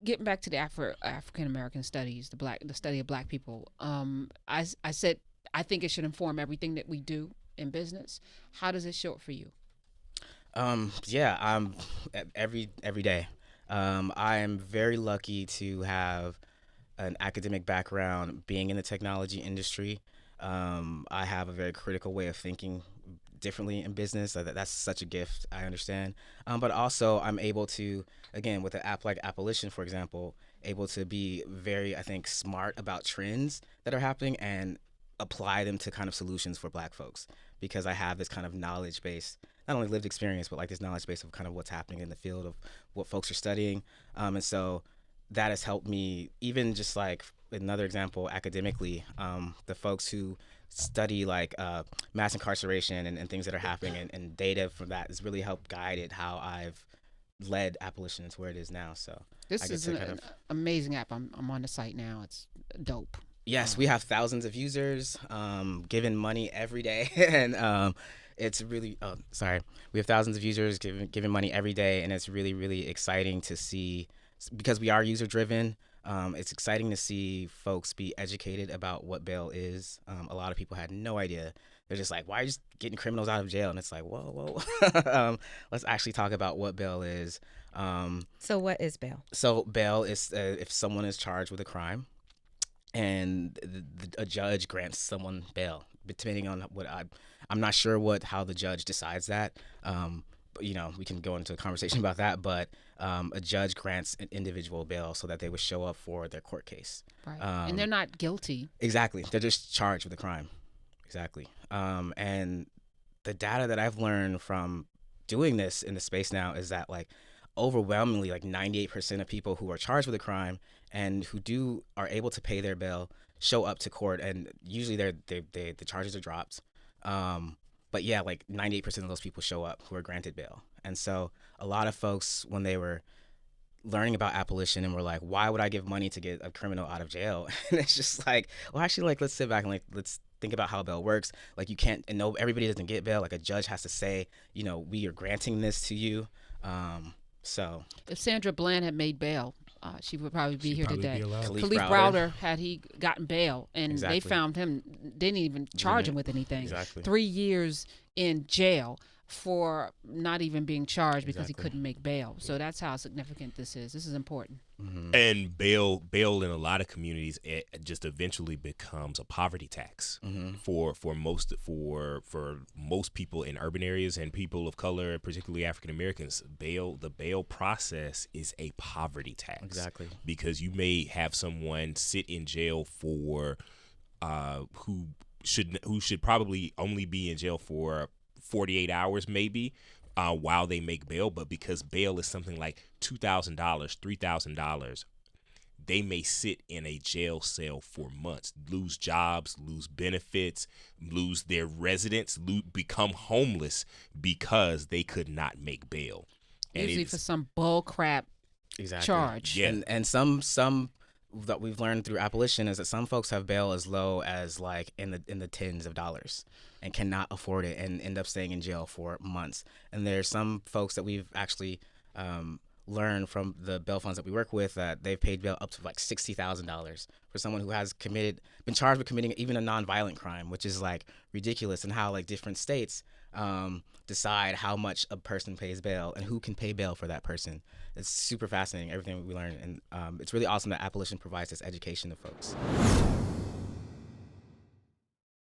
getting back to the African American studies, the study of Black people. I said I think it should inform everything that we do in business. How does it show up for you? Yeah, every day. I am very lucky to have an academic background, being in the technology industry. I have a very critical way of thinking differently in business. That's such a gift. I understand, but also I'm able to, again, with an app like Appalachian, for example, able to be very, I think, smart about trends that are happening and apply them to kind of solutions for Black folks because I have this kind of knowledge base, not only lived experience, but like this knowledge base of kind of what's happening in the field of what folks are studying, and so that has helped me. Even just like another example academically, the folks who study like mass incarceration and things that are happening and data from that has really helped guided how I've led Appalachian into where it is now. So I This get is to kind an of, amazing app. I'm on the site now. It's dope. yes, we Um, have thousands of users, giving money every day, and it's really, oh, sorry, we have thousands of users giving money every day, and it's really really exciting to see because we are user driven. It's exciting to see folks be educated about what bail is. A lot of people had no idea. They're just like, why are you just getting criminals out of jail? And it's like, whoa, whoa. Let's actually talk about what bail is. So what is bail? So bail is if someone is charged with a crime and a judge grants someone bail, depending on I'm not sure how the judge decides that. But, we can go into a conversation about that, but a judge grants an individual bail so that they would show up for their court case. right. And they're not guilty. Exactly. They're just charged with a crime. Exactly. And the data that I've learned from doing this in the space now is that like overwhelmingly like 98% of people who are charged with a crime and who are able to pay their bail show up to court, and usually the charges are dropped. But yeah, like 98% of those people show up who are granted bail. And so a lot of folks, when they were learning about abolition and were like, why would I give money to get a criminal out of jail? And it's just like, well, actually, like, let's sit back and like, let's think about how bail works. Like, you can't, and no, everybody doesn't get bail. Like, a judge has to say, we are granting this to you. So If Sandra Bland had made bail, she would probably be She'd here probably today. be allowed. Khalif Browder, had he gotten bail, and they Exactly. found him, didn't even charge him with anything. Exactly. 3 years in jail for not even being charged because he Exactly. couldn't make bail. So that's how significant this is. This is important. Mm-hmm. And bail in a lot of communities, it just eventually becomes a poverty tax Mm-hmm. for most people in urban areas and people of color, particularly African Americans. The bail process is a poverty tax. Exactly. Because you may have someone sit in jail for who should probably only be in jail for 48 hours maybe, while they make bail, but because bail is something like $2,000, $3,000, they may sit in a jail cell for months, lose jobs, lose benefits, lose their residence, become homeless because they could not make bail. And Usually for some bull crap Exactly. charge. Yeah. And some that we've learned through abolition is that some folks have bail as low as like in the tens of dollars and cannot afford it and end up staying in jail for months. And there's some folks that we've actually learned from the bail funds that we work with that they've paid bail up to like $60,000 for someone who has been charged with committing even a nonviolent crime, which is like ridiculous. And how like different states decide how much a person pays bail and who can pay bail for that person. It's super fascinating, everything we learn, and it's really awesome that abolition provides this education to folks.